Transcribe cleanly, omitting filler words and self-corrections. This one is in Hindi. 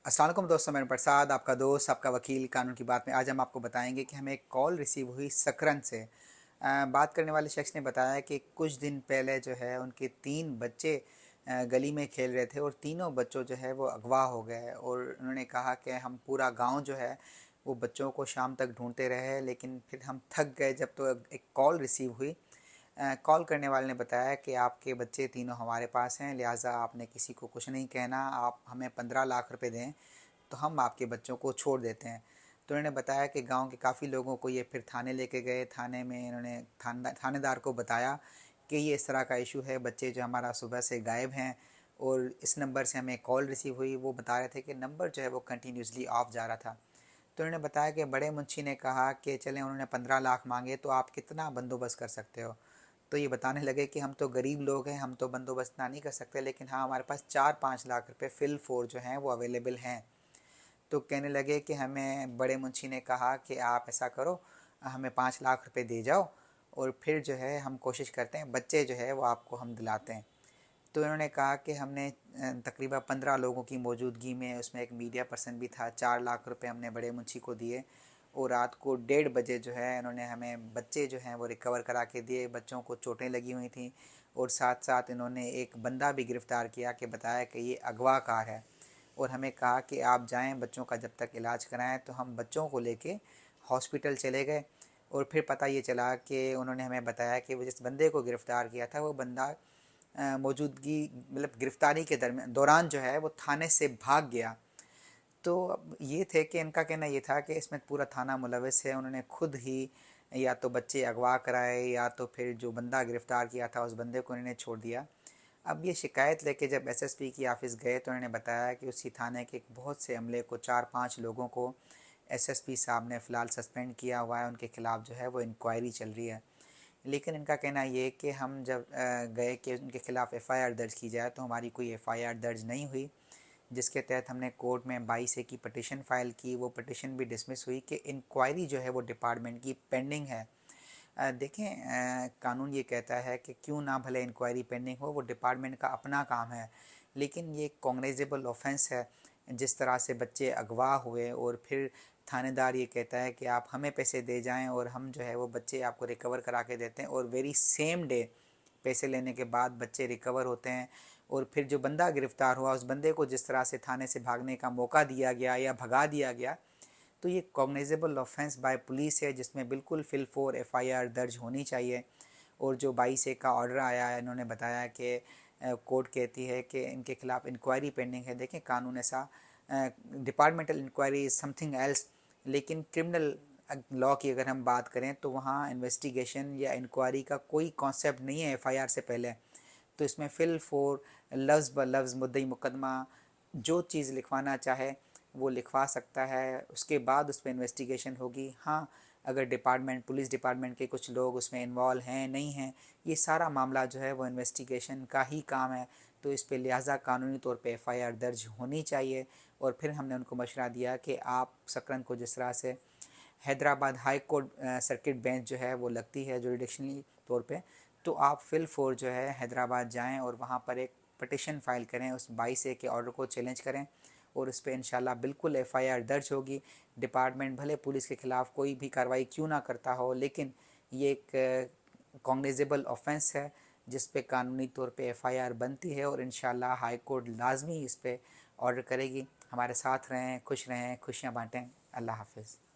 अस्सलाम वालेकुम दोस्तों, मैं प्रसाद आपका दोस्त, आपका वकील कानून की बात में। आज हम आपको बताएंगे कि हमें एक कॉल रिसीव हुई सकरन से। बात करने वाले शख्स ने बताया कि कुछ दिन पहले जो है उनके 3 बच्चे गली में खेल रहे थे और तीनों बच्चों जो है वो अगवा हो गए। और उन्होंने कहा कि हम पूरा गांव जो है वो बच्चों को शाम तक ढूंढते रहे, लेकिन फिर हम थक गए जब तो एक कॉल रिसीव हुई। कॉल करने वाले ने बताया कि आपके बच्चे तीनों हमारे पास हैं, लिहाजा आपने किसी को कुछ नहीं कहना, आप हमें 15 लाख रुपए दें तो हम आपके बच्चों को छोड़ देते हैं। तो उन्होंने बताया कि गांव के काफ़ी लोगों को ये फिर थाने लेके गए। थाने में इन्होंने थानेदार को बताया कि ये इस तरह का इशू है, बच्चे जो हमारा सुबह से गायब हैं और इस नंबर से हमें कॉल रिसीव हुई। वो बता रहे थे कि नंबर जो है वो कंटिन्यूसली ऑफ जा रहा था। तो उन्होंने बताया कि बड़े मुंशी ने कहा कि चलें, उन्होंने 15 लाख मांगे तो आप कितना बंदोबस्त कर सकते हो। तो ये बताने लगे कि हम तो गरीब लोग हैं, हम तो बंदोबस्त ना नहीं कर सकते, लेकिन हाँ हमारे पास 4-5 लाख रुपए फिल फोर जो हैं वो अवेलेबल हैं। तो कहने लगे कि हमें बड़े मुंशी ने कहा कि आप ऐसा करो, हमें 5 लाख रुपए दे जाओ और फिर जो है हम कोशिश करते हैं बच्चे जो है वो आपको हम दिलाते हैं। तो इन्होंने कहा कि हमने तकरीबन 15 लोगों की मौजूदगी में, उसमें एक मीडिया पर्सन भी था, 4 लाख रुपए हमने बड़े मुंशी को दिए और रात को 1:30 बजे जो है इन्होंने हमें बच्चे जो हैं वो रिकवर करा के दिए। बच्चों को चोटें लगी हुई थी और साथ साथ इन्होंने एक बंदा भी गिरफ़्तार किया कि बताया कि ये अगवाकार है और हमें कहा कि आप जाएं बच्चों का जब तक इलाज कराएं। तो हम बच्चों को लेके हॉस्पिटल चले गए और फिर पता ये चला कि उन्होंने हमें बताया कि वो जिस बंदे को गिरफ़्तार किया था वो बंदा मौजूदगी मतलब गिरफ़्तारी के दौरान जो है वो थाने से भाग गया। तो अब ये थे कि इनका कहना ये था कि इसमें पूरा थाना मुलविस है, उन्होंने खुद ही या तो बच्चे अगवा कराए या तो फिर जो बंदा गिरफ़्तार किया था उस बंदे को इन्होंने छोड़ दिया। अब ये शिकायत लेके जब एसएसपी की ऑफ़िस गए तो उन्होंने बताया कि उसी थाने के बहुत से अमले को, 4-5 लोगों को एसएसपी साहब ने फ़िलहाल सस्पेंड किया हुआ है, उनके ख़िलाफ़ जो है वो इंक्वायरी चल रही है। लेकिन इनका कहना ये कि हम जब गए कि उनके ख़िलाफ़ एफ़आईआर दर्ज की जाए तो हमारी कोई एफ़आईआर दर्ज नहीं हुई, जिसके तहत हमने कोर्ट में 22A की पटिशन फ़ाइल की। वो पटिशन भी डिसमिस हुई कि इंक्वायरी जो है वो डिपार्टमेंट की पेंडिंग है। देखें, कानून ये कहता है कि क्यों ना भले इंक्वायरी पेंडिंग हो, वो डिपार्टमेंट का अपना काम है, लेकिन ये कॉग्निजेबल ऑफेंस है। जिस तरह से बच्चे अगवा हुए और फिर थानेदार ये कहता है कि आप हमें पैसे दे जाएं और हम जो है वो बच्चे आपको रिकवर करा के देते हैं और वेरी सेम डे पैसे लेने के बाद बच्चे रिकवर होते हैं। और फिर जो बंदा गिरफ़्तार हुआ उस बंदे को जिस तरह से थाने से भागने का मौका दिया गया या भगा दिया गया, तो ये कॉग्निजेबल ऑफेंस बाय पुलिस है, जिसमें बिल्कुल फिल फोर एफ़आईआर दर्ज होनी चाहिए। और जो 22A का ऑर्डर आया है, इन्होंने बताया कि कोर्ट कहती है कि इनके खिलाफ़ इंक्वायरी पेंडिंग है। देखें, कानून ऐसा, departmental inquiry is something else, लेकिन क्रिमिनल लॉ की अगर हम बात करें तो वहाँ इन्वेस्टिगेशन या इंक्वायरी का कोई कॉन्सेप्ट नहीं है एफ़आईआर से पहले। तो इसमें फिल फोर लफ्ज़ ब लफ्ज़ मुद्दई मुकदमा जो चीज़ लिखवाना चाहे वो लिखवा सकता है, उसके बाद उस पर इन्वेस्टिगेशन होगी। हाँ, अगर डिपार्टमेंट, पुलिस डिपार्टमेंट के कुछ लोग उसमें इन्वॉल्व हैं नहीं हैं, ये सारा मामला जो है वो इन्वेस्टिगेशन का ही काम है। तो इस पे लिहाजा कानूनी तौर पे एफ़आईआर दर्ज होनी चाहिए। और फिर हमने उनको मशवरा दिया कि आप सकरन को जिस तरह से Hyderabad high court circuit bench जो है वो लगती है जुरिडिक्शनली तौर पे, तो आप फिल फोर जो है हैदराबाद जाएं और वहाँ पर एक पटिशन फ़ाइल करें, उस 22A के ऑर्डर को चैलेंज करें और उस पर इंशाल्लाह बिल्कुल एफ़आईआर दर्ज होगी। डिपार्टमेंट भले पुलिस के ख़िलाफ़ कोई भी कार्रवाई क्यों ना करता हो, लेकिन ये एक कॉग्निजेबल ऑफेंस है जिस पे कानूनी तौर पे एफ़आईआर बनती है और इंशाल्लाह हाई कोर्ट लाजमी इस पर ऑर्डर करेगी। हमारे साथ रहें, खुश रहें, खुशियाँ बाँटें। अल्लाह हाफ़िज़।